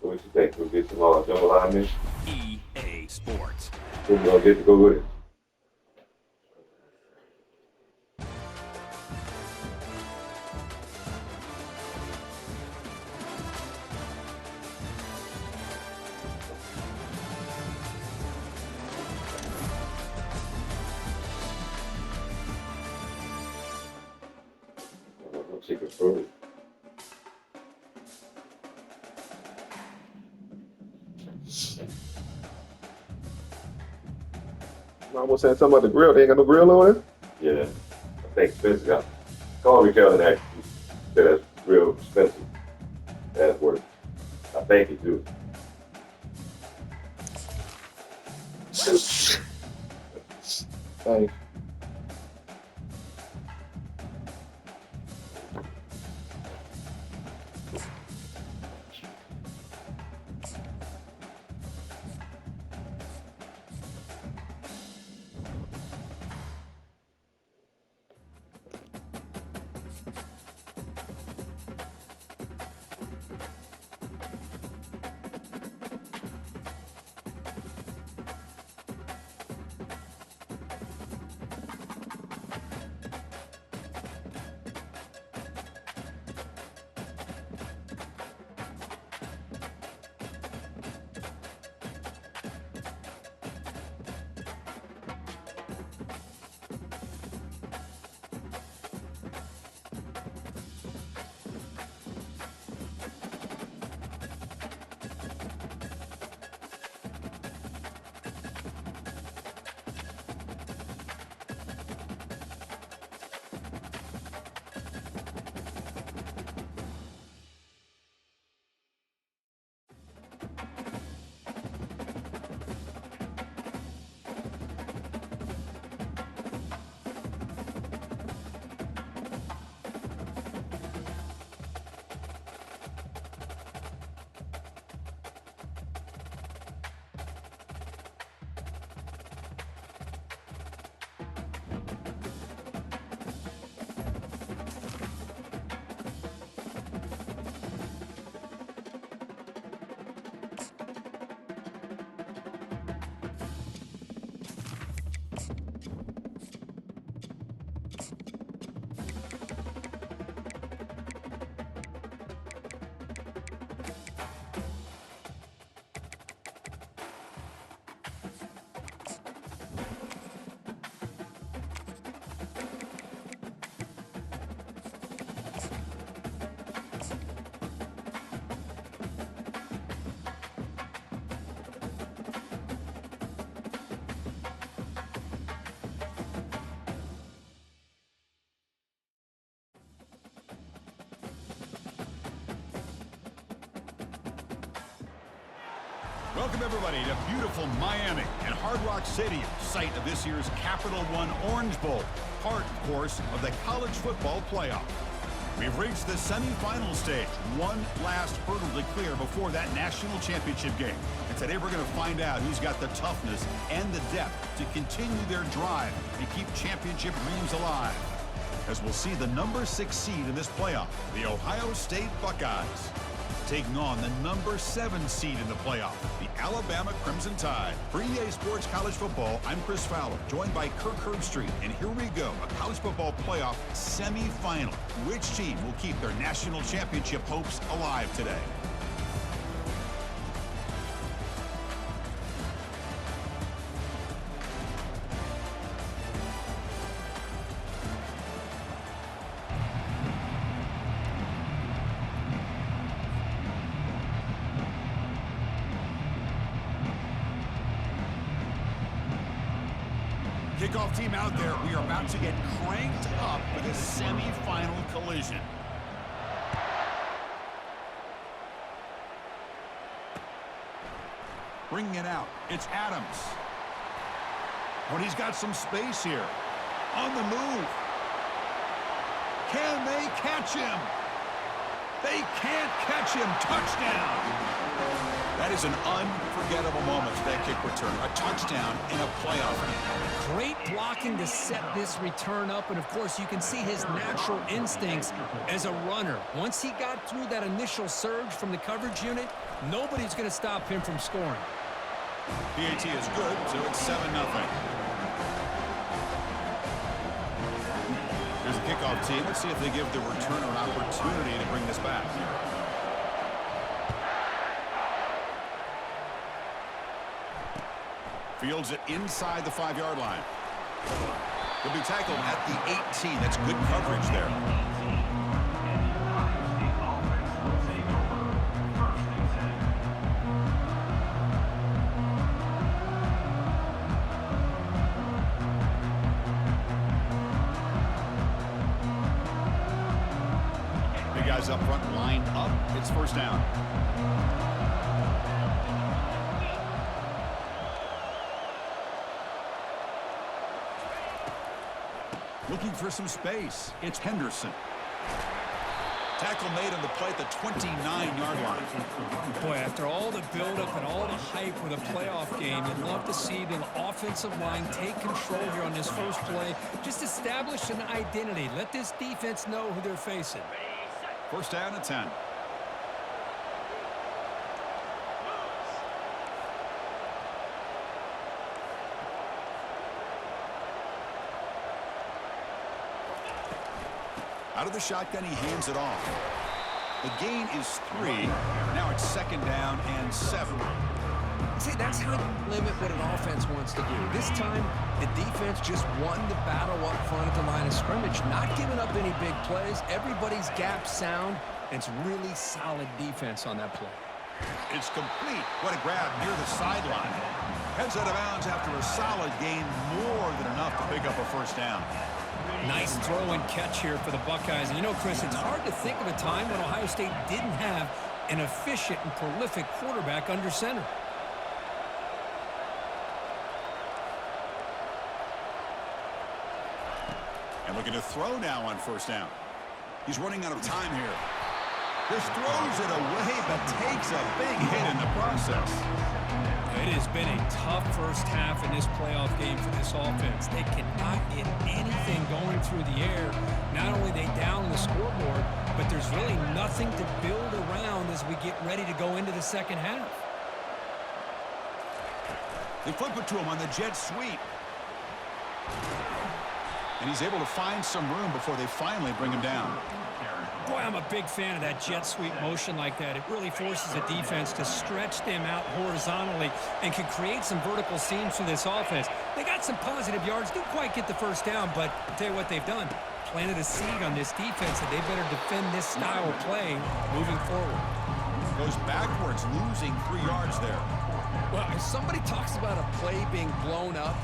So what you think? We'll get some jungle linemen. EA Sports. Who we gonna get to go with it? Chicken fruit. I was saying something about the grill. They ain't got no grill on it. Yeah, I think Spencer got. Call me Kellen actually said that's real expensive. That's worth. I think he do. Hey, Welcome, everybody, to beautiful Miami and Hard Rock Stadium, site of this year's Capital One Orange Bowl, part, of course, of the college football playoff. We've reached the semifinal stage, one last hurdle to clear before that national championship game. And today we're going to find out who's got the toughness and the depth to continue their drive and keep championship dreams alive. As we'll see the number 6 seed in this playoff, the Ohio State Buckeyes, taking on the number 7 seed in the playoff, the Alabama Crimson Tide. For EA Sports College Football, I'm Chris Fowler, joined by Kirk Herbstreit. And here we go, a college football playoff semifinal. Which team will keep their national championship hopes alive today? Kickoff team out there. We are about to get cranked up for this semi-final collision. Bringing it out. It's Adams. But he's got some space here. On the move. Can they catch him? They can't catch him. Touchdown. That is an unforgettable moment for that kick return. A touchdown in a playoff game. Great blocking to set this return up, and of course you can see his natural instincts as a runner. Once he got through that initial surge from the coverage unit, nobody's going to stop him from scoring. PAT is good, so it's 7-0. Here's the kickoff team. Let's see if they give the returner an opportunity to bring this back. Fields it inside the 5-yard line. He'll be tackled at the 18. That's good coverage there. Big guys up front line up. It's first down. Looking for some space. It's Henderson. Tackle made on the play at the 29-yard line. Boy, after all the buildup and all the hype with a playoff game, you'd love to see the offensive line take control here on this first play. Just establish an identity. Let this defense know who they're facing. First down at 10. Out of the shotgun, he hands it off. The gain is 3. Now it's second down and 7. See, that's how you limit what an offense wants to do. This time, the defense just won the battle up front at the line of scrimmage, not giving up any big plays. Everybody's gap sound. It's really solid defense on that play. It's complete. What a grab near the sideline. Heads out of bounds after a solid gain, more than enough to pick up a first down. Nice throw and catch here for the Buckeyes. And you know, Chris, it's hard to think of a time when Ohio State didn't have an efficient and prolific quarterback under center. And looking to throw now on first down. He's running out of time here. Just throws it away, but takes a big hit in the process. It has been a tough first half in this playoff game for this offense. They cannot get anything going through the air. Not only they down the scoreboard, but there's really nothing to build around as we get ready to go into the second half. They flip it to him on the jet sweep. And he's able to find some room before they finally bring him down. Boy, I'm a big fan of that jet sweep motion like that. It really forces a defense to stretch them out horizontally and can create some vertical seams for this offense. They got some positive yards, didn't quite get the first down, but I'll tell you what they've done. Planted a seed on this defense that they better defend this style of play moving forward. Goes backwards, losing 3 yards there. Well, if somebody talks about a play being blown up,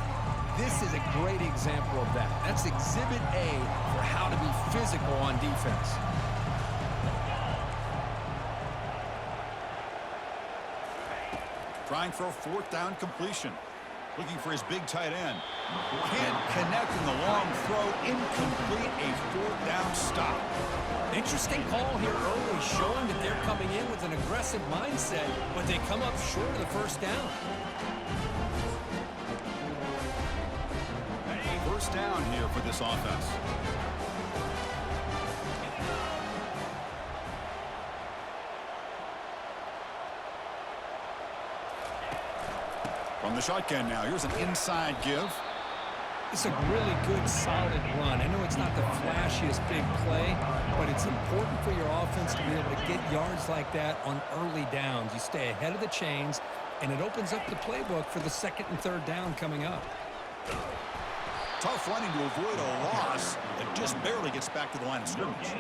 this is a great example of that. That's Exhibit A for how to be physical on defense. Trying for a fourth down completion. Looking for his big tight end. Can't connect in the long throw. Incomplete, a fourth down stop. Interesting call here early, showing that they're coming in with an aggressive mindset, but they come up short of the first down. First down here for this offense. From the shotgun now, here's an inside give. It's a really good, solid run. I know it's not the flashiest big play, but it's important for your offense to be able to get yards like that on early downs. You stay ahead of the chains, and it opens up the playbook for the second and third down coming up. Tough running to avoid a loss that just barely gets back to the line of scrimmage.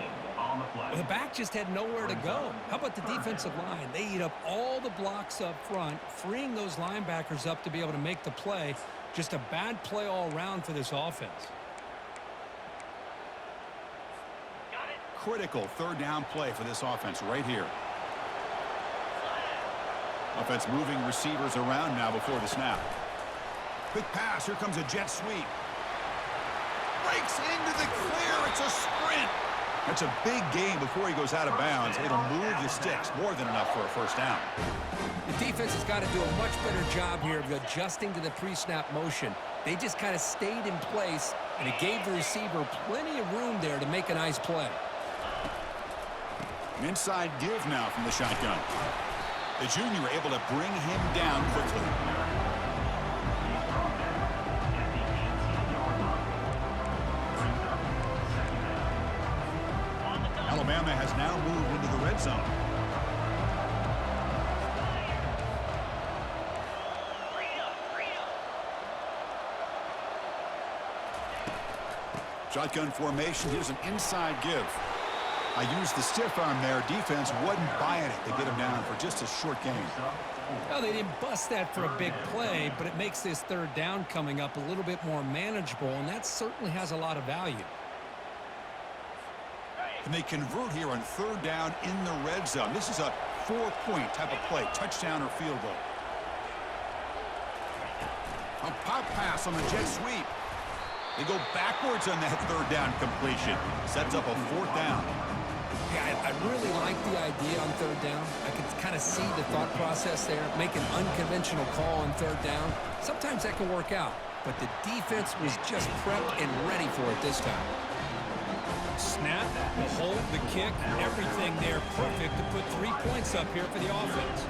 Well, the back just had nowhere to go. How about the defensive line? They eat up all the blocks up front, freeing those linebackers up to be able to make the play. Just a bad play all around for this offense. Critical third down play for this offense right here. Offense moving receivers around now before the snap. Quick pass. Here comes a jet sweep. Breaks into the clear. It's a sprint. That's a big gain before he goes out of bounds. It'll move the sticks, more than enough for a first down. The defense has got to do a much better job here of adjusting to the pre-snap motion. They just kind of stayed in place, and it gave the receiver plenty of room there to make a nice play. An inside give now from the shotgun. The junior able to bring him down quickly. Alabama has now moved into the red zone. Shotgun formation. Here's an inside give. I used the stiff arm there. Defense wasn't buying it. They get him down for just a short gain. Well, they didn't bust that for a big play, but it makes this third down coming up a little bit more manageable, and that certainly has a lot of value. And they convert here on third down in the red zone. This is a 4-point type of play, touchdown or field goal. A pop pass on the jet sweep. They go backwards on that third down completion. Sets up a fourth down. Yeah, I really like the idea on third down. I can kind of see the thought process there. Make an unconventional call on third down. Sometimes that can work out, but the defense was just prepped and ready for it this time. Snap, the hold, the kick, everything there perfect to put 3 points up here for the offense.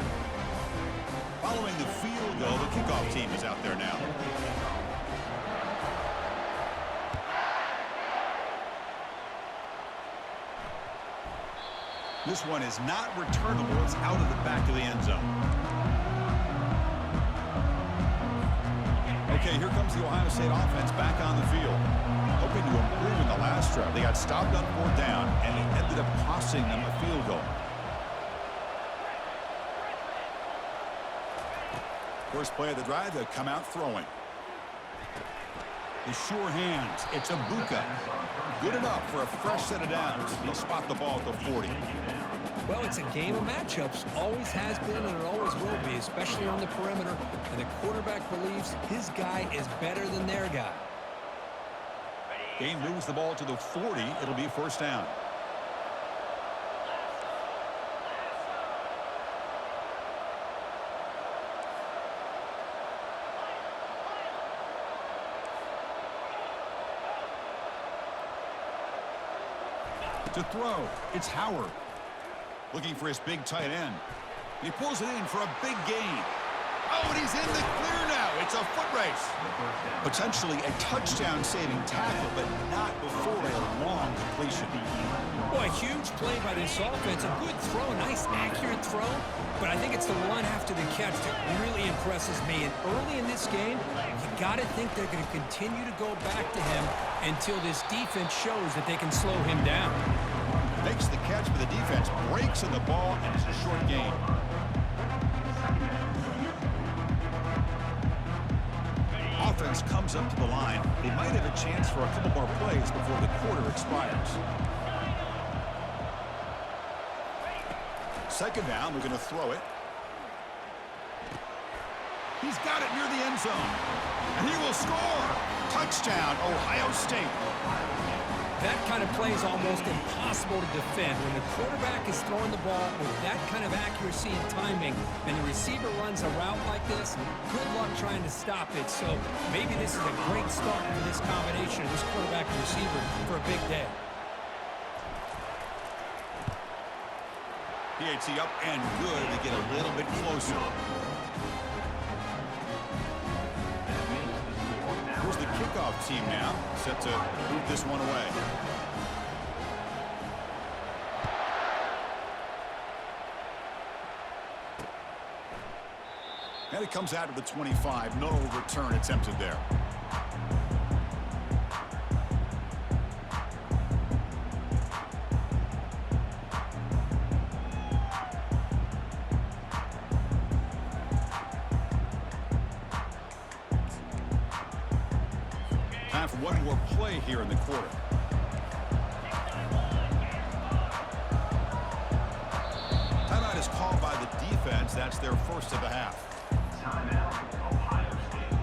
Following the field goal, the kickoff team is out there now. This one is not returnable. It's out of the back of the end zone. Okay, here comes the Ohio State offense back on the field. Hoping to improve in the last drive. They got stopped on fourth down, and it ended up costing them a field goal. First play of the drive, they'll come out throwing. The sure hands. It's Abuka. Good enough for a fresh set of downs. He'll spot the ball at the 40. Well, it's a game of matchups. Always has been and it always will be, especially on the perimeter. And the quarterback believes his guy is better than their guy. Game moves the ball to the 40. It'll be first down. To throw, it's Howard. Looking for his big tight end. He pulls it in for a big gain. Oh, and he's in the clear now. It's a foot race. Potentially a touchdown-saving tackle, but not before a long completion. Boy, a huge play by this offense. A good throw, a nice accurate throw. But I think it's the run after the catch that really impresses me. And early in this game, you got to think they're going to continue to go back to him until this defense shows that they can slow him down. Makes the catch, but the defense breaks on the ball, and it's a short gain. Offense comes up to the line. They might have a chance for a couple more plays before the quarter expires. Second down, they're going to throw it. He's got it near the end zone. And he will score. Touchdown, Ohio State. That kind of play is almost impossible to defend. When the quarterback is throwing the ball with that kind of accuracy and timing, and the receiver runs a route like this, good luck trying to stop it. So maybe this is a great start for this combination of this quarterback and receiver for a big day. PAT up and good. They get a little bit closer. Here's the kickoff team now, set to move this one away. And it comes out of the 25. No return attempted there. Time for one more play here in the quarter. Timeout is called by the defense. That's their first of the half. Timeout, Ohio State.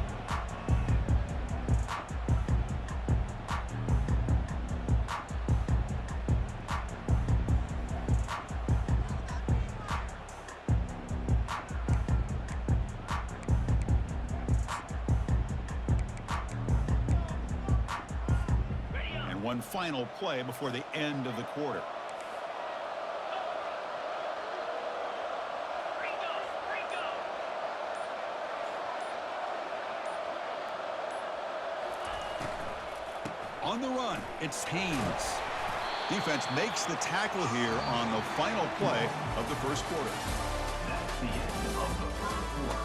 One final play before the end of the quarter. On the run, it's Haynes. Defense makes the tackle here on the final play of the first quarter. That's the end of the first quarter.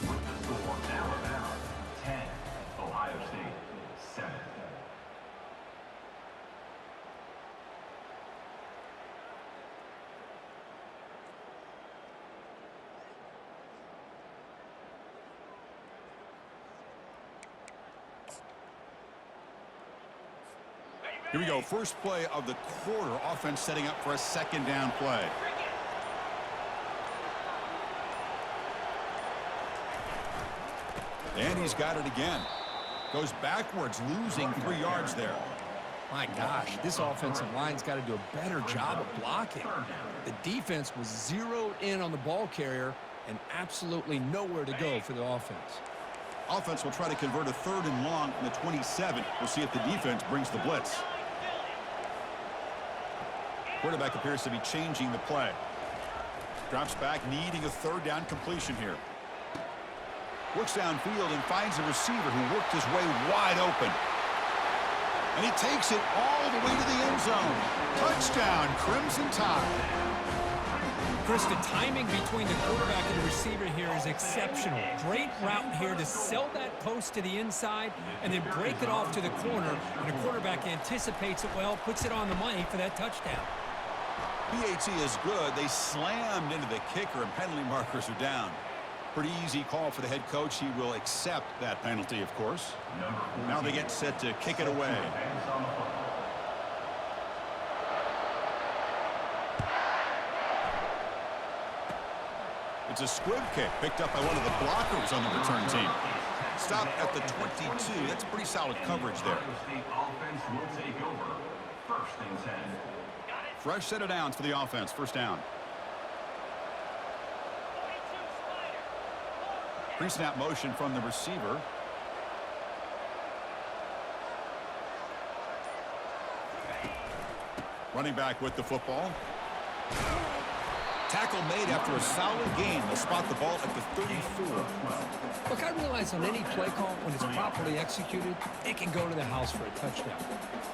With the score, Alabama 10, Ohio State 7. Here we go, first play of the quarter. Offense setting up for a second down play. And he's got it again. Goes backwards, losing 3 yards there. My gosh, this offensive line's got to do a better job of blocking. The defense was zeroed in on the ball carrier and absolutely nowhere to go for the offense. Offense will try to convert a 3rd and long from the 27. We'll see if the defense brings the blitz. Quarterback appears to be changing the play. Drops back, needing a 3rd down completion here. Looks downfield and finds a receiver who worked his way wide open. And he takes it all the way to the end zone. Touchdown, Crimson Tide. Chris, the timing between the quarterback and the receiver here is exceptional. Great route here to sell that post to the inside and then break it off to the corner. And the quarterback anticipates it well, puts it on the money for that touchdown. PAT is good. They slammed into the kicker and penalty markers are down. Pretty easy call for the head coach. He will accept that penalty, of course. Now they get set to kick it away. It's a squib kick picked up by one of the blockers on the return team. Stop at the 22. That's pretty solid coverage there. Offense will take over. 1st and 10. Fresh set of downs for the offense. First down. Pre-snap motion from the receiver. Running back with the football. Tackle made after a solid gain. They'll spot the ball at the 34. Look, I realize on any play call, when it's properly executed, it can go to the house for a touchdown.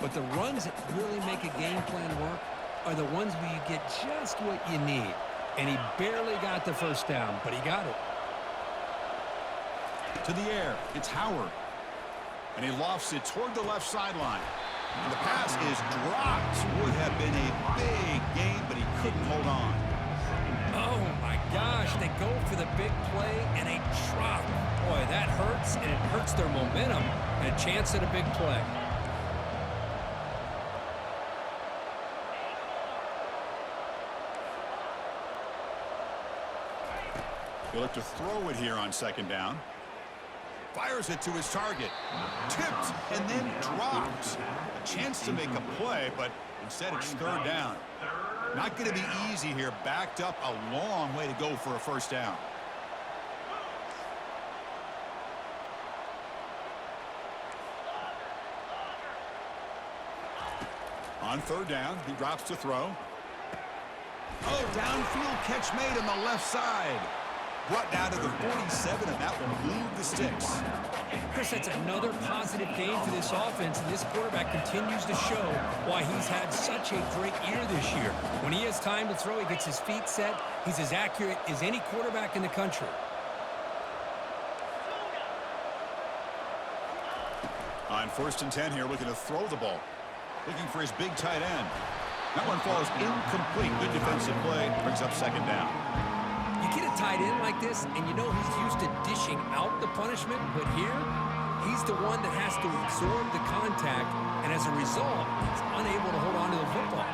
But the runs that really make a game plan work are the ones where you get just what you need. And he barely got the first down, but he got it. To the air, it's Howard. And he lofts it toward the left sideline. And the pass is dropped. Would have been a big gain, but he couldn't hold on. Oh, my gosh. They go for the big play, and they drop. Boy, that hurts, and it hurts their momentum. And a chance at a big play. He'll look to throw it here on second down. Fires it to his target. Tipped and then dropped. A chance to make a play, but instead it's 3rd down. Not going to be easy here. Backed up a long way to go for a first down. On 3rd down, he drops to throw. Oh, downfield catch made on the left side. Brought down to the 47, and that will move the sticks. Chris, that's another positive game for this offense, and this quarterback continues to show why he's had such a great year this year. When he has time to throw, he gets his feet set. He's as accurate as any quarterback in the country. On 1st and 10 here, looking to throw the ball. Looking for his big tight end. That one falls incomplete. Good defensive play. Brings up second down. You get a tight end like this, and you know he's used to dishing out the punishment, but here, he's the one that has to absorb the contact, and as a result, he's unable to hold on to the football.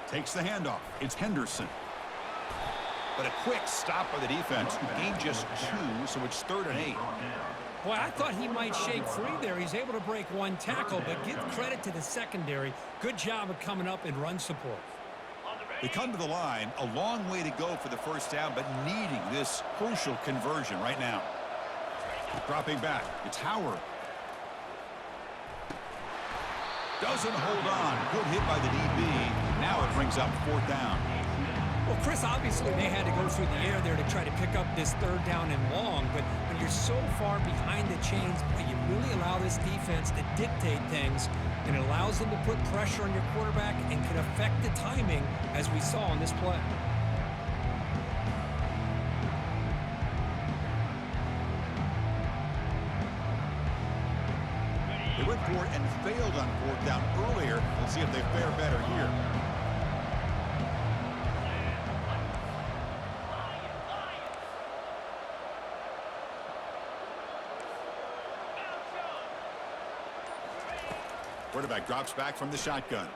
Takes the handoff. It's Henderson. But a quick stop by the defense. Gained just 2, so it's 3rd and 8. Boy, I thought he might shake free there. He's able to break one tackle, but give credit to the secondary. Good job of coming up in run support. They come to the line, a long way to go for the first down, but needing this crucial conversion right now. Dropping back, it's Howard. Doesn't hold on. Good hit by the DB. Now it brings up 4th down. Well, Chris, obviously they had to go through the air there to try to pick up this 3rd down and long, but when you're so far behind the chains, you really allow this defense to dictate things, and it allows them to put pressure on your quarterback and can affect the timing, as we saw on this play. They went for it and failed on 4th down earlier. Let's see if they fare better here. Quarterback drops back from the shotgun.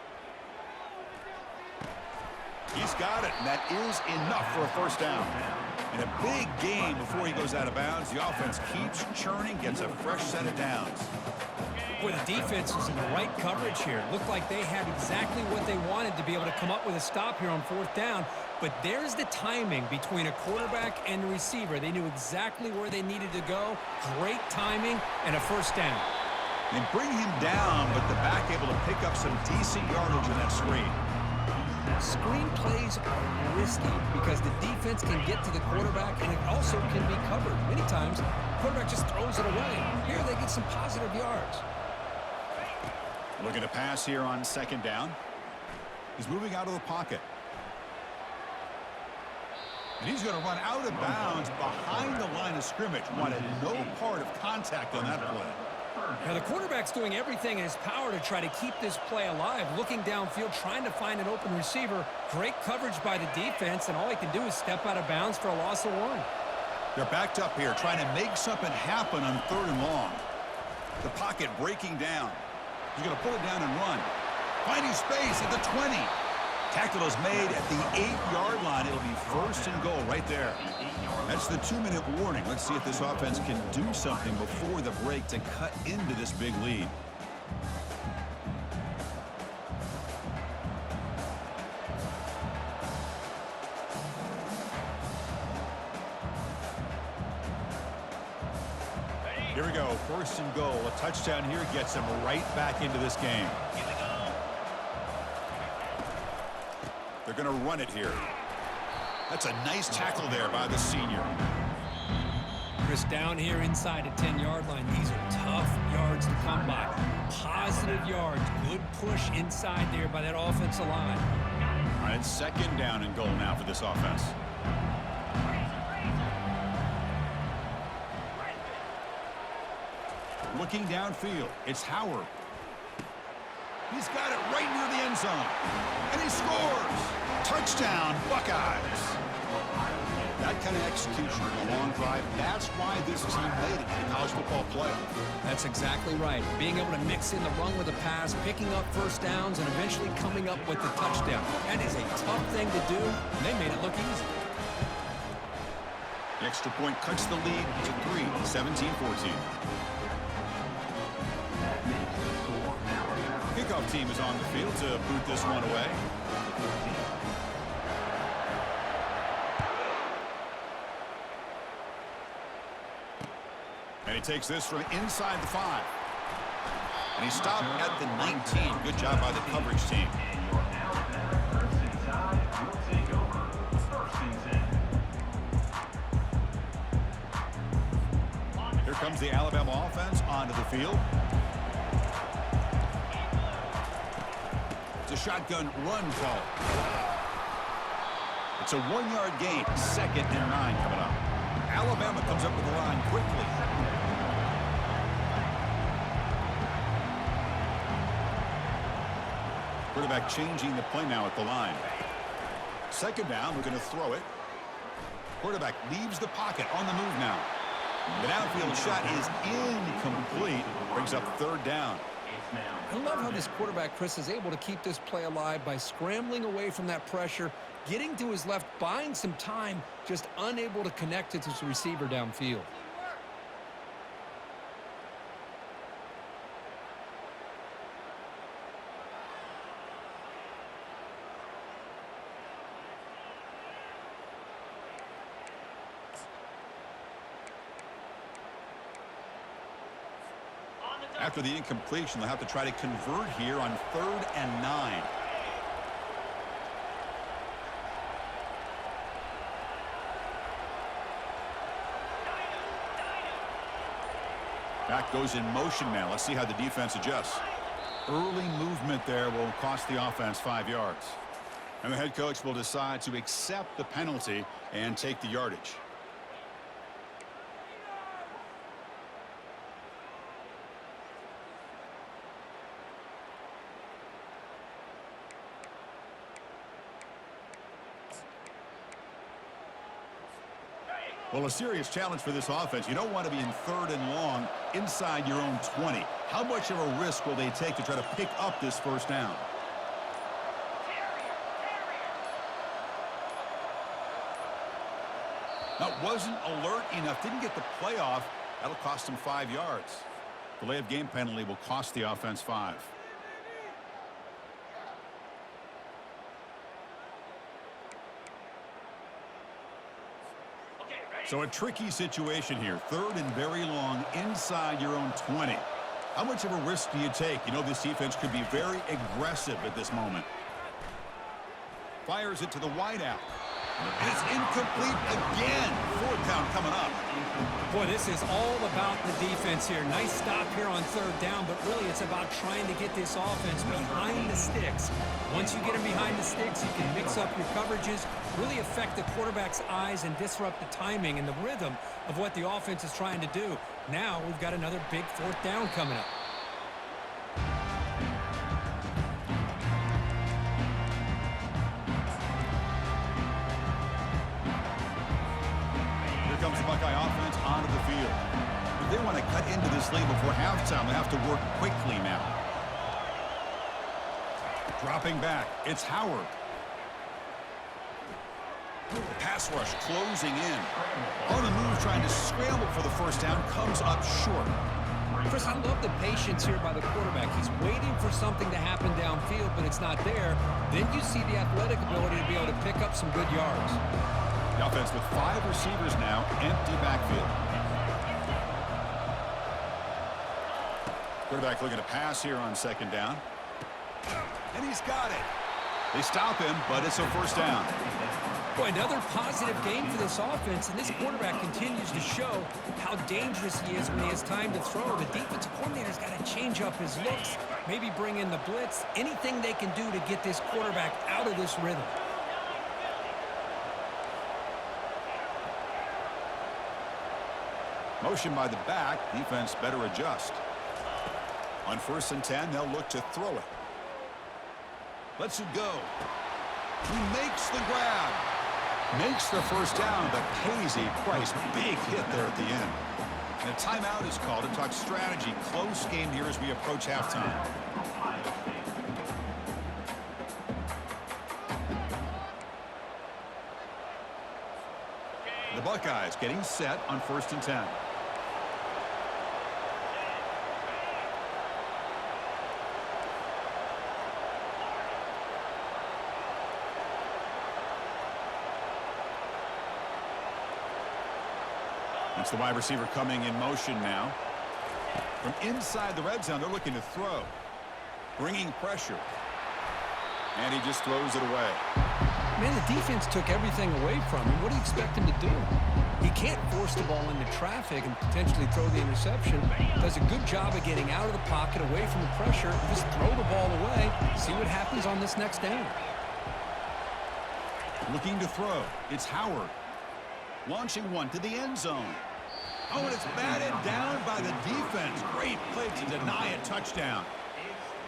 He's got it, and that is enough for a 1st down. And a big gain before he goes out of bounds. The offense keeps churning, gets a fresh set of downs. Boy, the defense was in the right coverage here. Looked like they had exactly what they wanted to be able to come up with a stop here on 4th down. But there's the timing between a quarterback and the receiver. They knew exactly where they needed to go. Great timing and a 1st down. They bring him down, but the back able to pick up some decent yardage in that screen. Screen plays are risky because the defense can get to the quarterback, and it also can be covered. Many times, the quarterback just throws it away. Here they get some positive yards. Looking to pass here on 2nd down. He's moving out of the pocket. And he's going to run out of bounds behind the line of scrimmage. Wanted no part of contact on that play. Now, the quarterback's doing everything in his power to try to keep this play alive, looking downfield, trying to find an open receiver. Great coverage by the defense, and all he can do is step out of bounds for a loss of 1. They're backed up here, trying to make something happen on 3rd and long. The pocket breaking down. He's going to pull it down and run. Finding space at the 20. Tackle is made at the 8-yard line. It'll be 1st and goal right there. That's the 2-minute warning. Let's see if this offense can do something before the break to cut into this big lead. Here we go, 1st and goal. A touchdown here gets them right back into this game. They're going to run it here. That's a nice tackle there by the senior. Chris, down here inside the 10-yard line. These are tough yards to come by. Positive yards. Good push inside there by that offensive line. All right, 2nd down and goal now for this offense. Looking downfield, it's Howard. He's got it right near the end zone. And he scores! Touchdown, Buckeyes! That kind of execution in a long drive, that's why this team made it to the college football playoff. That's exactly right. Being able to mix in the run with the pass, picking up 1st downs, and eventually coming up with the touchdown. That is a tough thing to do, and they made it look easy. The extra point cuts the lead to 3, 17-14. Kickoff team is on the field to boot this one away. And he takes this from inside the 5. And he stopped at the 19. Good job by the coverage team. Here comes the Alabama offense onto the field. It's a shotgun run call. It's a 1-yard gain. 2nd and 9 coming up. Alabama comes up with the line quickly. Quarterback changing the play now at the line. 2nd down, we're going to throw it. Quarterback leaves the pocket on the move now. The downfield shot is incomplete. Brings up 3rd down. I love how this quarterback, Chris, is able to keep this play alive by scrambling away from that pressure, getting to his left, buying some time, just unable to connect it to his receiver downfield. After the incompletion, they'll have to try to convert here on 3rd and 9. Back goes in motion now. Let's see how the defense adjusts. Early movement there will cost the offense 5 yards. And the head coach will decide to accept the penalty and take the yardage. Well, a serious challenge for this offense. You don't want to be in 3rd and long inside your own 20. How much of a risk will they take to try to pick up this first down? That wasn't alert enough. Didn't get the play off. That'll cost them 5 yards. Delay of game penalty will cost the offense 5. So a tricky situation here. 3rd and very long inside your own 20. How much of a risk do you take? You know this defense could be very aggressive at this moment. Fires it to the wideout. And it's incomplete again. 4th down coming up. Boy, this is all about the defense here. Nice stop here on 3rd down, but really it's about trying to get this offense behind the sticks. Once you get them behind the sticks, you can mix up your coverages, really affect the quarterback's eyes and disrupt the timing and the rhythm of what the offense is trying to do. Now we've got another big 4th down coming up. Comes the Buckeye offense onto the field. If they want to cut into this lead before halftime, they have to work quickly now. Dropping back, it's Howard. The pass rush closing in. On the move, trying to scramble for the first down, comes up short. Chris, I love the patience here by the quarterback. He's waiting for something to happen downfield, but it's not there. Then you see the athletic ability to be able to pick up some good yards. The offense with 5 receivers now, empty backfield. Quarterback looking to pass here on 2nd down. And he's got it. They stop him, but it's a first down. Boy, another positive game for this offense, and this quarterback continues to show how dangerous he is when he has time to throw. The defensive coordinator's got to change up his looks, maybe bring in the blitz, anything they can do to get this quarterback out of this rhythm. Motion by the back. Defense better adjust. On 1st and 10, they'll look to throw it. Lets it go. He makes the grab. Makes the first down, but pays a price. Big hit there at the end. And a timeout is called to talk strategy. Close game here as we approach halftime. The Buckeyes getting set on 1st and 10. It's the wide receiver coming in motion now. From inside the red zone, they're looking to throw. Bringing pressure. And he just throws it away. Man, the defense took everything away from him. What do you expect him to do? He can't force the ball into traffic and potentially throw the interception. Does a good job of getting out of the pocket, away from the pressure. Just throw the ball away. See what happens on this next down. Looking to throw. It's Howard. Launching one to the end zone. Oh, and it's batted down by the defense. Great play to deny a touchdown.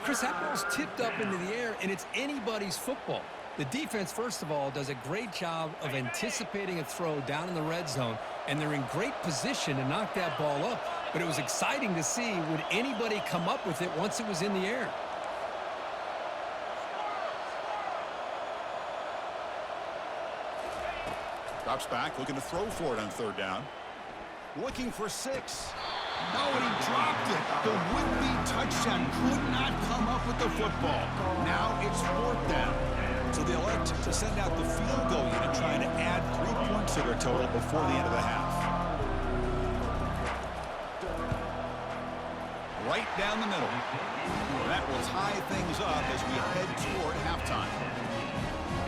Chris, that ball's tipped up into the air, and it's anybody's football. The defense, first of all, does a great job of anticipating a throw down in the red zone, and they're in great position to knock that ball up. But it was exciting to see, would anybody come up with it once it was in the air? Drops back, looking to throw for it on 3rd down. Looking for 6. No, and he dropped it. The would-be touchdown could not come up with the football. Now it's 4th down. So they elect to send out the field goal unit, trying to add 3 points to their total before the end of the half. right down the middle. And that will tie things up as we head toward halftime.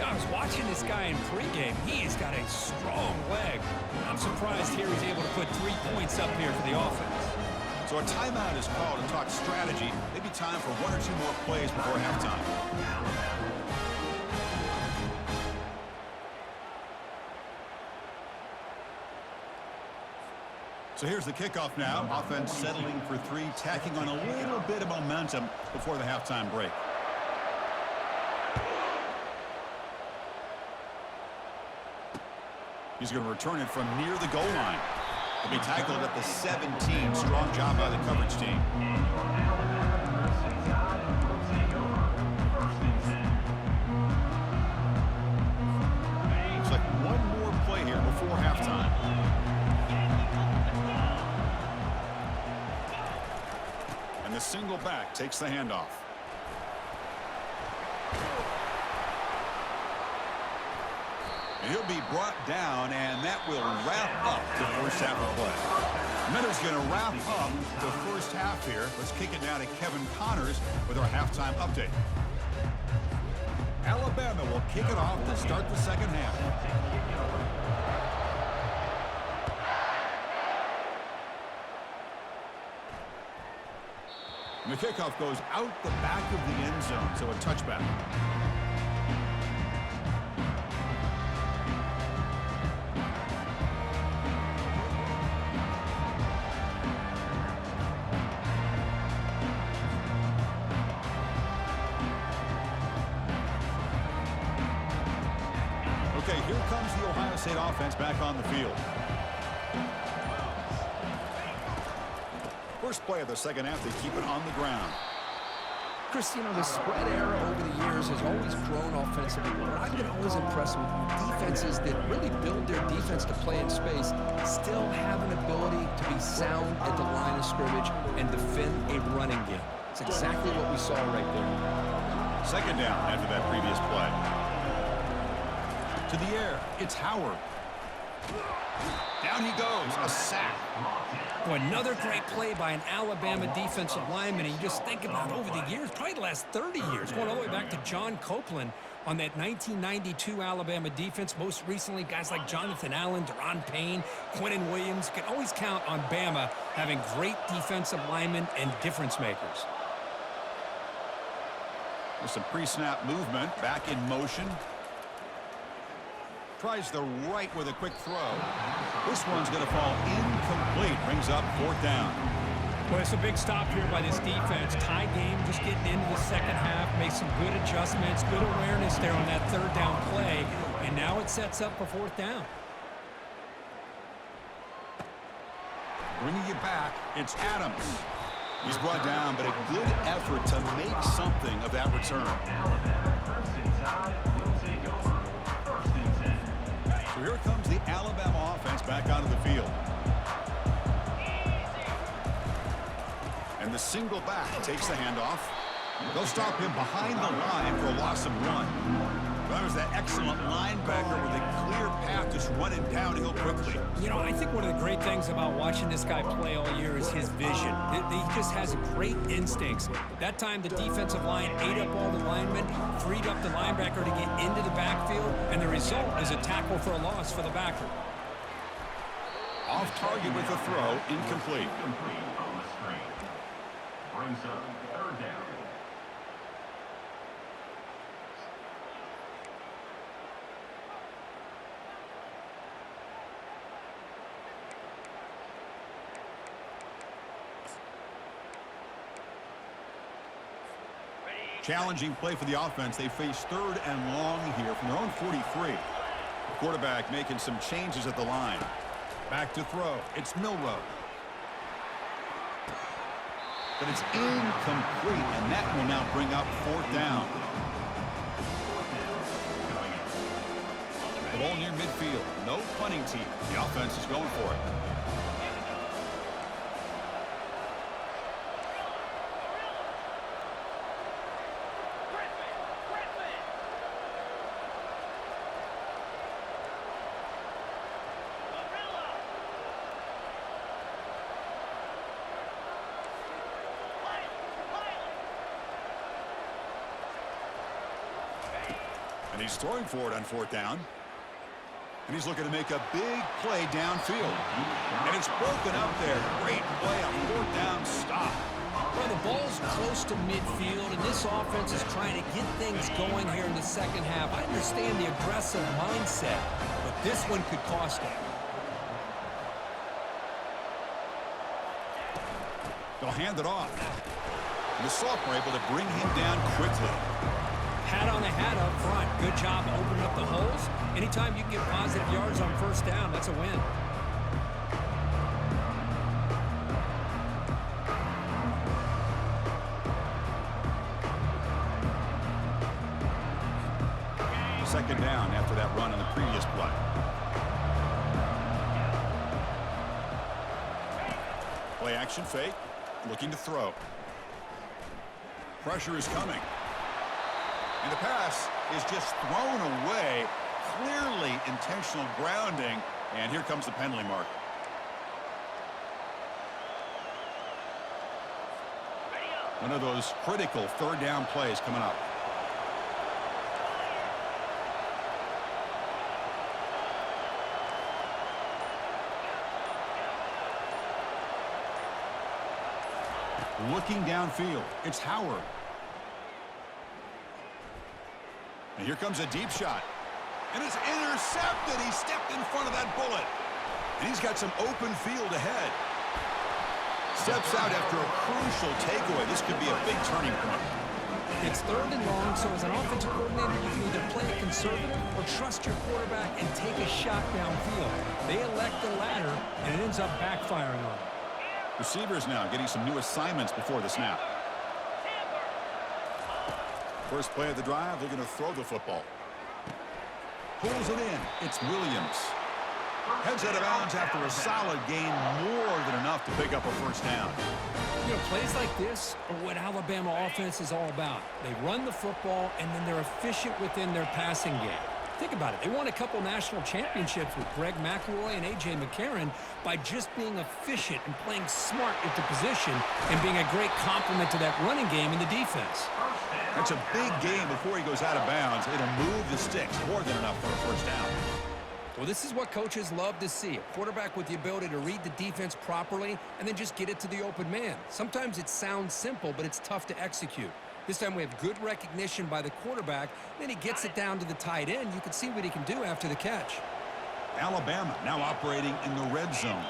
I was watching this guy in pregame. He's got a strong leg. I'm surprised here he's able to put 3 points up here for the offense. So a timeout is called to talk strategy. Maybe time for 1 or 2 more plays before halftime. So here's the kickoff now. Offense settling for 3, tacking on a little bit of momentum before the halftime break. He's going to return it from near the goal line. He'll be tackled at the 17. Strong job by the coverage team. Looks like one more play here before halftime. And the single back takes the handoff. And he'll be brought down, and that will wrap up the first half of play. Minot's going to wrap up the first half here. Let's kick it now to Kevin Connors with our halftime update. Alabama will kick it off to start the second half. And the kickoff goes out the back of the end zone, so a touchback. Okay, here comes the Ohio State offense back on the field. First play of the second half, they keep it on the ground. Chris, you know, the spread era over the years has always grown offensively. What I've been always impressed with defenses that really build their defense to play in space still have an ability to be sound at the line of scrimmage and defend a running game. It's exactly what we saw right there. Second down after that previous play. To the air, it's Howard. Down he goes, a sack. Boy, another great play by an Alabama defensive lineman. And you just think about over the years, probably the last 30 years, going all the way back to John Copeland on that 1992 Alabama defense. Most recently, guys like Jonathan Allen, Deron Payne, Quinnen Williams. You can always count on Bama having great defensive linemen and difference makers. There's some pre-snap movement, back in motion. Tries the right with a quick throw. This one's going to fall incomplete. Brings up 4th down. Well, it's a big stop here by this defense. Tie game, just getting into the second half. Made some good adjustments, good awareness there on that 3rd down play. And now it sets up for 4th down. Bringing you back, it's Adams. He's brought down, but a good effort to make something of that return. So here comes the Alabama offense back onto the field. And the single back takes the handoff. They'll stop him behind the line for a loss of 1. That was that excellent linebacker with a clear path just running downhill quickly. You know, I think one of the great things about watching this guy play all year is his vision. He just has great instincts. That time the defensive line ate up all the linemen, freed up the linebacker to get into the backfield, and the result is a tackle for a loss for the backer. Off target with the throw, incomplete. Complete on the screen. Brings up 3rd down. Challenging play for the offense. They face 3rd and long here from their own 43. The quarterback making some changes at the line. Back to throw. It's Milroe. But it's incomplete, and that will now bring up 4th down. The ball near midfield. No punting team. The offense is going for it. And he's throwing for it on 4th down. And he's looking to make a big play downfield. And it's broken up there. Great play on 4th down stop. Well, the ball's close to midfield, and this offense is trying to get things going here in the second half. I understand the aggressive mindset, but this one could cost them. They'll hand it off. And the sophomore able to bring him down quickly. Hat on a hat up front. Good job opening up the holes. Anytime you can get positive yards on 1st down, that's a win. Second down after that run on the previous play. Play action fake. Looking to throw. Pressure is coming. And the pass is just thrown away. Clearly intentional grounding. And here comes the penalty mark. One of those critical 3rd down plays coming up. Looking downfield, it's Howard. And here comes a deep shot. And it's intercepted. He stepped in front of that bullet. And he's got some open field ahead. Steps out after a crucial takeaway. This could be a big turning point. It's 3rd and long, so as an offensive coordinator, you can either play it conservative or trust your quarterback and take a shot downfield. They elect the latter, and it ends up backfiring on them. Receivers now getting some new assignments before the snap. First play of the drive, they're going to throw the football. Pulls it in. It's Williams. Heads out of bounds after a solid gain, more than enough to pick up a 1st down. You know, plays like this are what Alabama offense is all about. They run the football, and then they're efficient within their passing game. Think about it. They won a couple national championships with Greg McElroy and A.J. McCarron by just being efficient and playing smart at the position and being a great complement to that running game in the defense. That's a big game before he goes out of bounds. It'll move the sticks more than enough for a 1st down. Well, this is what coaches love to see. A quarterback with the ability to read the defense properly and then just get it to the open man. Sometimes it sounds simple, but it's tough to execute. This time we have good recognition by the quarterback. Then he gets it down to the tight end. You can see what he can do after the catch. Alabama now operating in the red zone.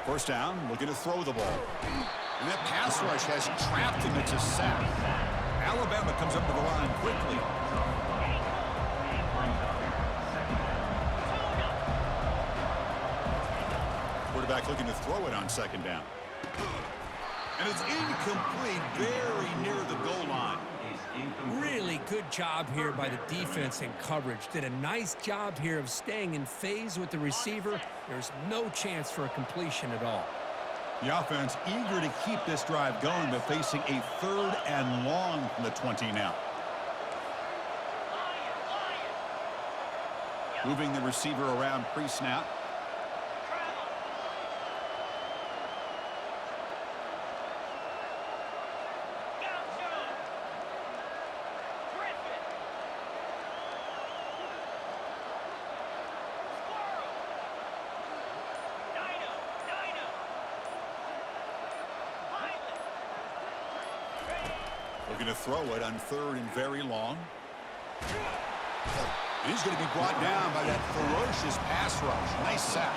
First down, looking to throw the ball. And that pass rush has trapped him. It's a sack. Alabama comes up to the line quickly. Quarterback looking to throw it on 2nd down. And it's incomplete, very near the goal line. Really good job here by the defense in coverage. Did a nice job here of staying in phase with the receiver. There's no chance for a completion at all. The offense eager to keep this drive going, but facing a 3rd and long from the 20 now. Moving the receiver around pre-snap. Looking to throw it on 3rd and very long. He's going to be brought down by that ferocious pass rush. Nice sack.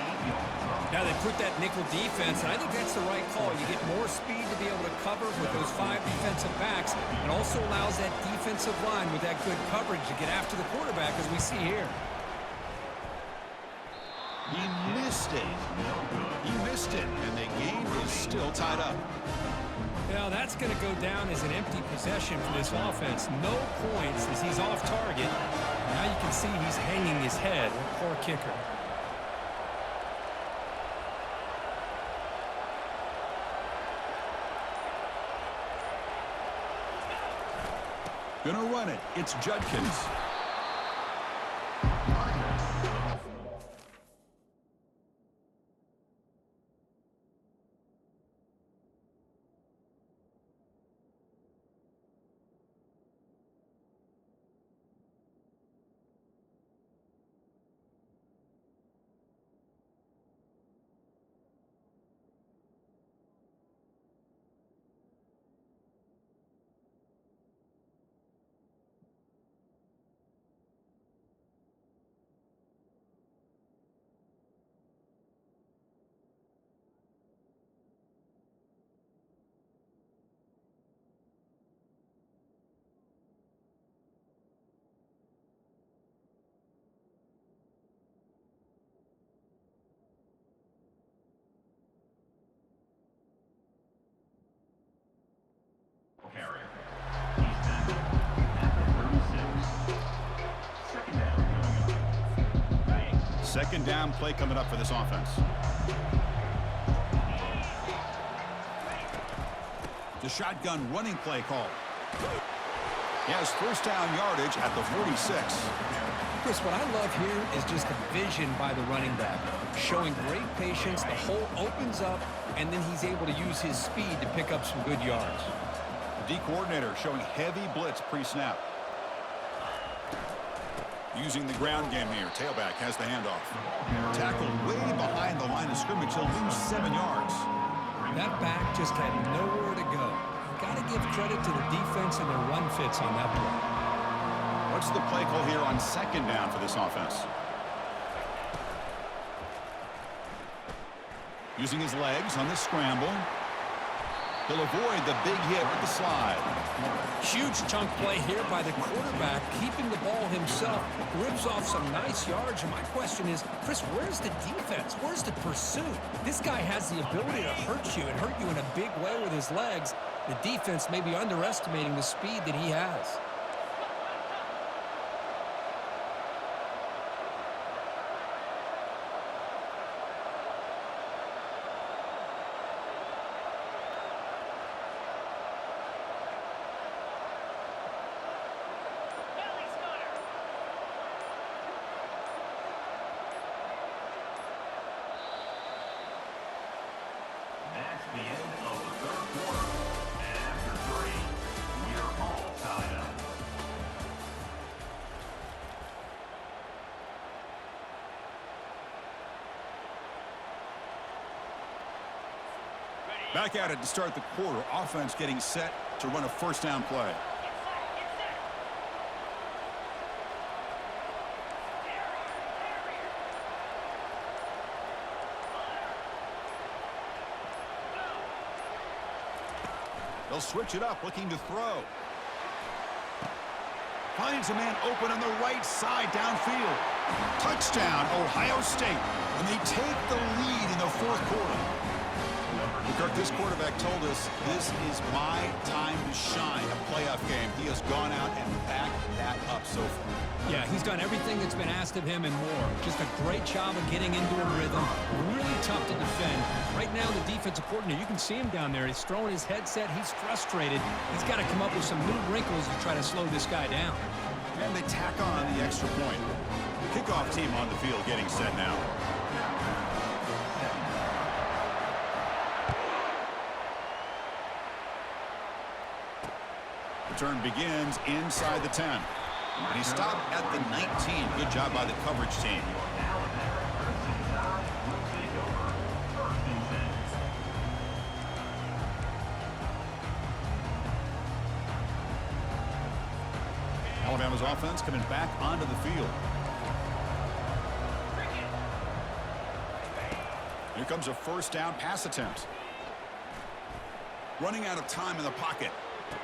Now they put that nickel defense, and I think that's the right call. You get more speed to be able to cover with those 5 defensive backs. It also allows that defensive line with that good coverage to get after the quarterback, as we see here. He missed it. He missed it, and the game is still tied up. Now that's going to go down as an empty possession for this offense. No points as he's off target. Now you can see he's hanging his head. Poor kicker. Gonna run it. It's Judkins. Second down play coming up for this offense. The shotgun running play call. He has first down yardage at the 46. Chris, what I love here is just the vision by the running back. Showing great patience, the hole opens up, and then he's able to use his speed to pick up some good yards. The D coordinator showing heavy blitz pre-snap. Using the ground game here. Tailback has the handoff. Tackled way behind the line of scrimmage. He'll lose 7 yards. That back just had nowhere to go. Got to give credit to the defense and their run fits on that play. What's the play call here on second down for this offense? Using his legs on the scramble. He'll avoid the big hit with the slide. Huge chunk play here by the quarterback, keeping the ball himself, rips off some nice yards. And my question is, Chris, where's the defense? Where's the pursuit? This guy has the ability to hurt you and hurt you in a big way with his legs. The defense may be underestimating the speed that he has. That's the end of the third quarter. And after 3, we are all tied up. Back at it to start the quarter. Offense getting set to run a first down play. They'll switch it up, looking to throw. Finds a man open on the right side downfield. Touchdown, Ohio State. And they take the lead in the fourth quarter. Kirk, this quarterback told us this is my time to shine, a playoff game. He has gone out and backed that up so far. Yeah, he's done everything that's been asked of him and more. Just a great job of getting into a rhythm. Really tough to defend. Right now, the defensive coordinator, you can see him down there. He's throwing his headset. He's frustrated. He's got to come up with some new wrinkles to try to slow this guy down. And they tack on the extra point. Kickoff team on the field getting set now. Return begins inside the 10. And he stopped at the 19. Good job by the coverage team. Alabama's offense coming back onto the field. Here comes a first down pass attempt. Running out of time in the pocket.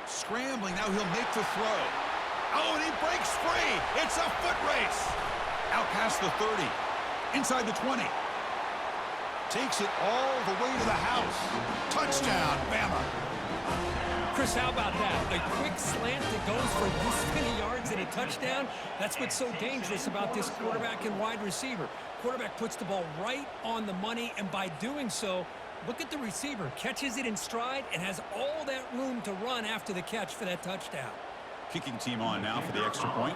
Scrambling, now he'll make the throw. Oh, and he breaks free. It's a foot race. Out past the 30. Inside the 20. Takes it all the way to the house. Touchdown, Bama. Chris, how about that? A quick slant that goes for this many yards and a touchdown. That's what's so dangerous about this quarterback and wide receiver. Quarterback puts the ball right on the money, and by doing so, look at the receiver. Catches it in stride and has all that room to run after the catch for that touchdown. Kicking team on now for the extra point.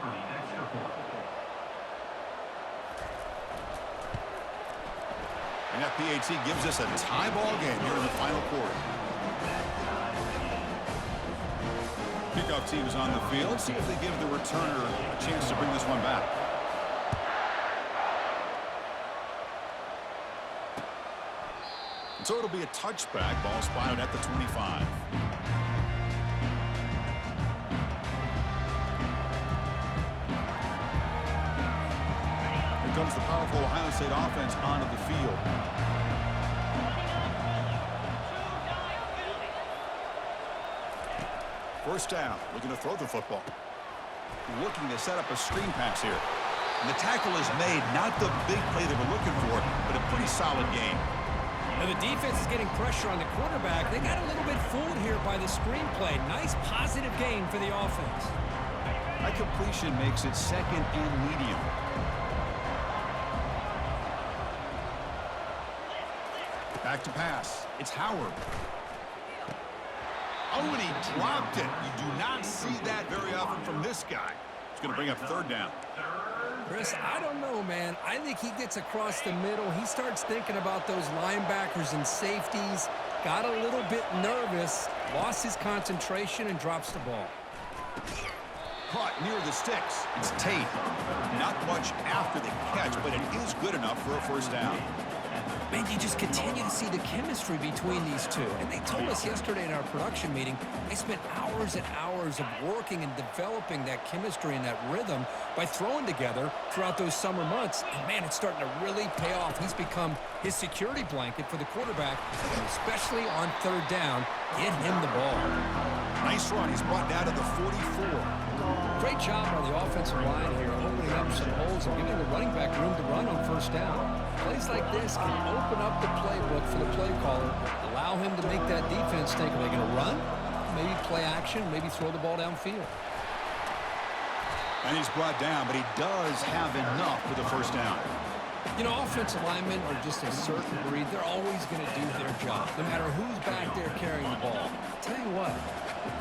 And that PAT gives us a tie ball game here in the final quarter. Kickoff team is on the field. See if they give the returner a chance to bring this one back. And so it'll be a touchback. Ball spotted at the 25. Here comes the powerful Ohio State offense onto the field. First down, looking to throw the football. Looking to set up a screen pass here. And the tackle is made, not the big play they were looking for, but a pretty solid game. Now the defense is getting pressure on the quarterback. They got a little bit fooled here by the screenplay. Nice positive gain for the offense. That completion makes it second and medium. Back to pass. It's Howard. Oh, and he dropped it. You do not see that very often from this guy. It's going to bring up third down. Chris, I don't know, man. I think he gets across the middle. He starts thinking about those linebackers and safeties, got a little bit nervous, lost his concentration, and drops the ball. Caught near the sticks. It's Tate. Not much after the catch, but it is good enough for a first down. Man, you just continue to see the chemistry between these two. And they told us yesterday in our production meeting, they spent hours and hours of working and developing that chemistry and that rhythm by throwing together throughout those summer months. And man, it's starting to really pay off. He's become his security blanket for the quarterback, and especially on third down, get him the ball. Nice run. He's brought down to the 44. Great job by the offensive line here, opening up some holes and giving the running back room to run on first down. Plays like this can open up the playbook for the play caller, allow him to make that defense think, are they going to run? Maybe play action, maybe throw the ball downfield. And he's brought down, but he does have enough for the first down. You know, offensive linemen are just a certain breed. They're always going to do their job, no matter who's back there carrying the ball. I'll tell you what,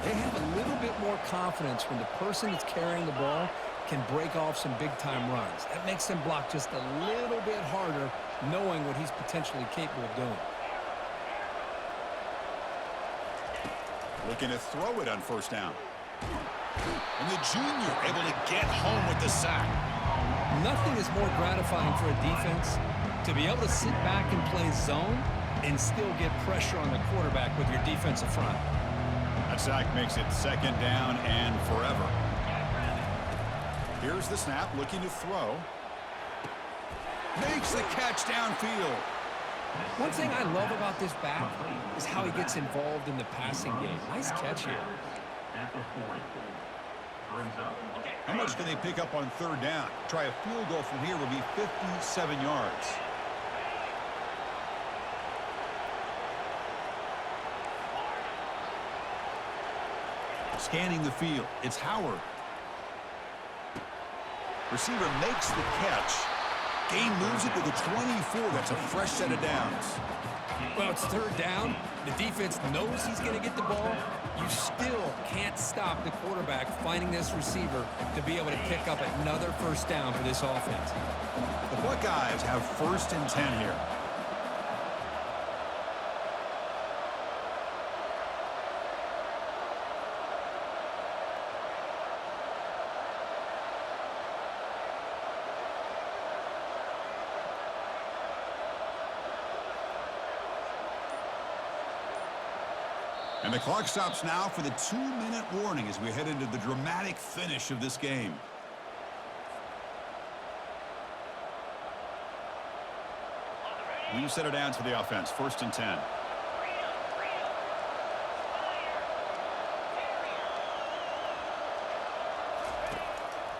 they have a little bit more confidence when the person that's carrying the ball can break off some big-time runs. That makes them block just a little bit harder, knowing what he's potentially capable of doing. Looking to throw it on first down. And the junior able to get home with the sack. Nothing is more gratifying for a defense to be able to sit back and play zone and still get pressure on the quarterback with your defensive front. That sack makes it second down and forever. Here's the snap, looking to throw. Makes the catch downfield. One thing I love about this back is how he gets involved in the passing game. Nice catch here. How much can they pick up on third down? Try a field goal from here would be 57 yards. Scanning the field, it's Howard. Receiver makes the catch. Gain moves it to the 24. That's a fresh set of downs. Well, it's third down. The defense knows he's going to get the ball. You still can't stop the quarterback finding this receiver to be able to pick up another first down for this offense. The Buckeyes have first and 10 here. And the clock stops now for the 2-minute warning as we head into the dramatic finish of this game. We set it down to the offense, first and 10.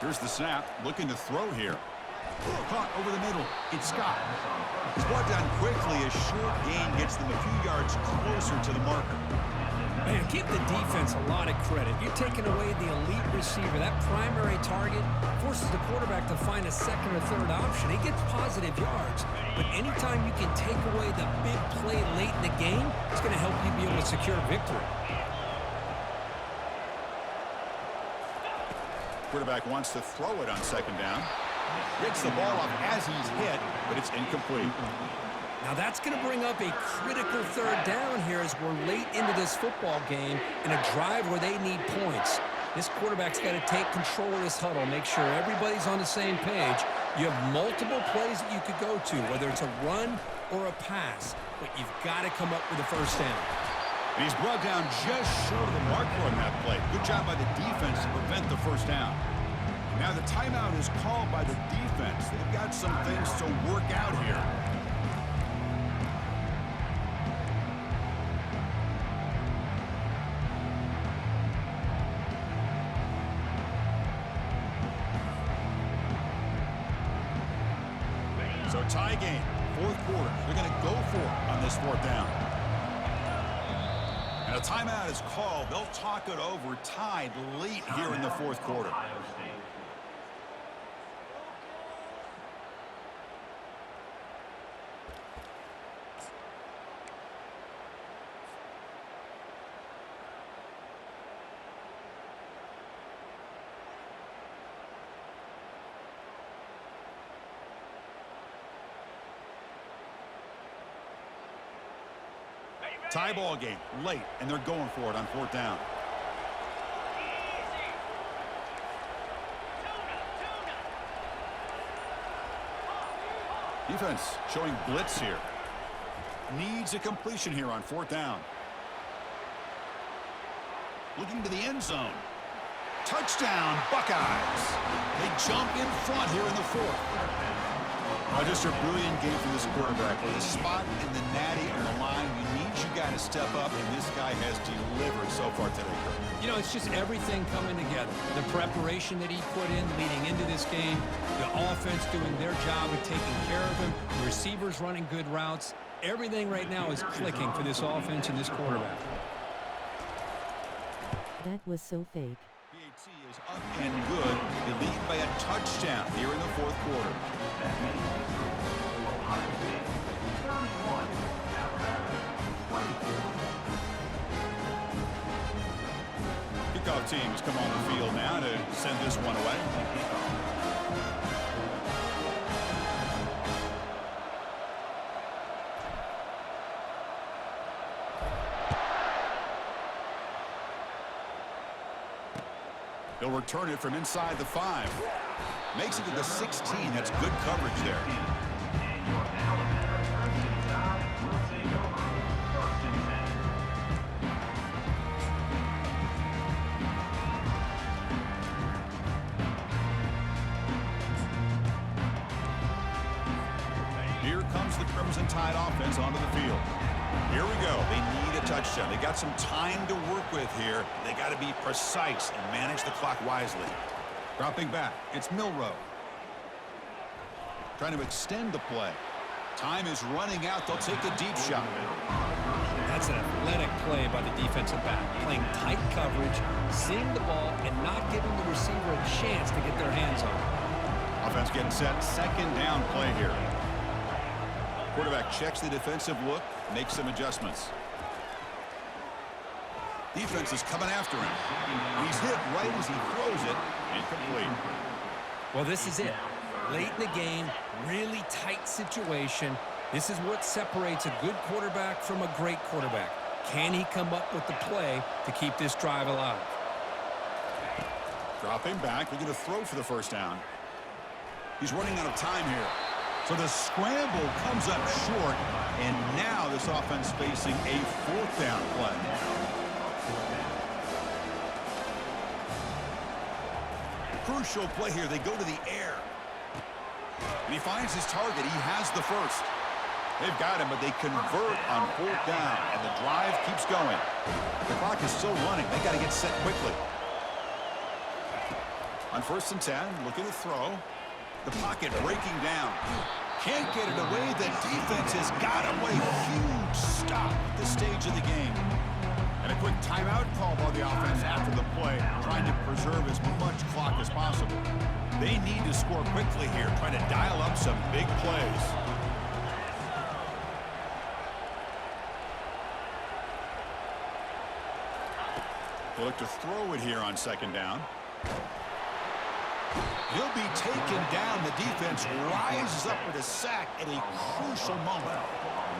Here's the snap, looking to throw here. Caught over the middle. It's Scott. He's brought down quickly. A short gain gets them a few yards closer to the marker. Man, give the defense a lot of credit. You're taking away the elite receiver. That primary target forces the quarterback to find a second or third option. He gets positive yards. But anytime you can take away the big play late in the game, it's going to help you be able to secure victory. Quarterback wants to throw it on second down. Gets the ball off as he's hit, but it's incomplete. Now that's going to bring up a critical third down here as we're late into this football game in a drive where they need points. This quarterback's got to take control of this huddle, make sure everybody's on the same page. You have multiple plays that you could go to, whether it's a run or a pass, but you've got to come up with a first down. And he's brought down just short of the marker on that play. Good job by the defense to prevent the first down. Now the timeout is called by the defense. They've got some things to work out here. So tie game, fourth quarter. They're going to go for it on this fourth down. And a timeout is called. They'll talk it over, tied late here in the fourth quarter. Tie ball game late, and they're going for it on 4th down. Defense showing blitz here. Needs a completion here on 4th down. Looking to the end zone. Touchdown, Buckeyes. They jump in front here in the 4th. Just a brilliant game from this quarterback. With a spot in the natty and the line, you need you guys to step up, and this guy has delivered so far today. You know, it's just everything coming together. The preparation that he put in leading into this game, the offense doing their job of taking care of him, the receivers running good routes. Everything right now is clicking for this offense and this quarterback. That was so fake. PAT is up and good. They lead by a touchdown here in the 4th quarter. That means Ohio State 31, Alabama 24. Kickoff teams come on the field now to send this one away. They'll return it from inside the 5. Makes it to the 16. That's good coverage there. And your Alabama 13 side will take over 1st and 10. Here comes the Crimson Tide offense onto the field. Here we go. They need a touchdown. They got some time to work with here. They got to be precise and manage the clock wisely. Dropping back, it's Milroe. Trying to extend the play. Time is running out. They'll take a deep shot. That's an athletic play by the defensive back, playing tight coverage, seeing the ball, and not giving the receiver a chance to get their hands on it. Offense getting set. 2nd down play here. Quarterback checks the defensive look, makes some adjustments. Defense is coming after him. He's hit right as he throws it. Incomplete. Well, this is it. Late in the game, really tight situation. This is what separates a good quarterback from a great quarterback. Can he come up with the play to keep this drive alive? Dropping back, looking to throw for the 1st down. He's running out of time here. So the scramble comes up short, and now this offense facing a 4th down play. Crucial play here. They go to the air. And he finds his target. He has the 1st. They've got him, but they convert on 4th down, and the drive keeps going. The clock is still running. They got to get set quickly. On 1st and 10, looking to throw. The pocket breaking down. Can't get it away. The defense has got him. What a huge stop at this stage of the game. And a quick timeout call by the offense after the play, trying to preserve as much clock as possible. They need to score quickly here, trying to dial up some big plays. They look to throw it here on 2nd down. He'll be taken down. The defense rises up with a sack at a crucial moment.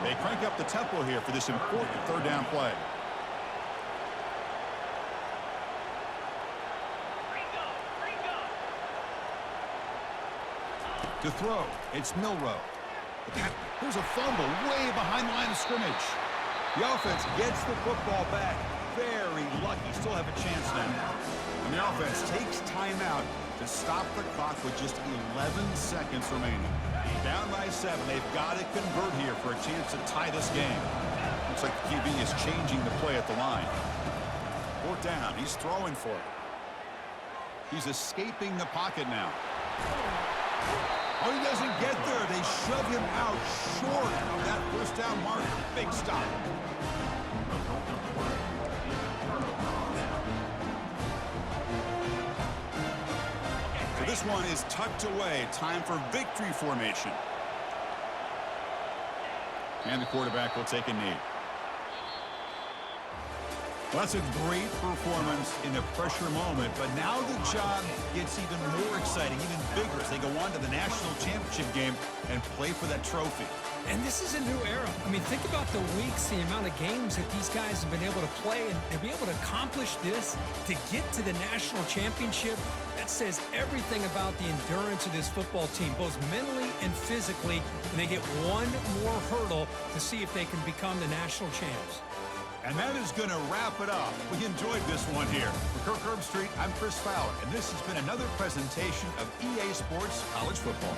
They crank up the tempo here for this important 3rd down play. To throw, it's Milroe. Here's a fumble way behind the line of scrimmage. The offense gets the football back. Very lucky. Still have a chance now. And the offense takes timeout to stop the clock with just 11 seconds remaining. Down by 7. They've got to convert here for a chance to tie this game. Looks like the QB is changing the play at the line. 4th down. He's throwing for it. He's escaping the pocket now. Oh, he doesn't get there. They shove him out short of that 1st down marker. Big stop. So this one is tucked away. Time for victory formation. And the quarterback will take a knee. Well, that's a great performance in a pressure moment, but now the job gets even more exciting, even bigger as they go on to the national championship game and play for that trophy. And this is a new era. I mean, think about the weeks, the amount of games that these guys have been able to play, and to be able to accomplish this, to get to the national championship, that says everything about the endurance of this football team, both mentally and physically, and they get one more hurdle to see if they can become the national champs. And that is going to wrap it up. We enjoyed this one here. For Kirk Herbstreit, I'm Chris Fowler, and this has been another presentation of EA Sports College Football.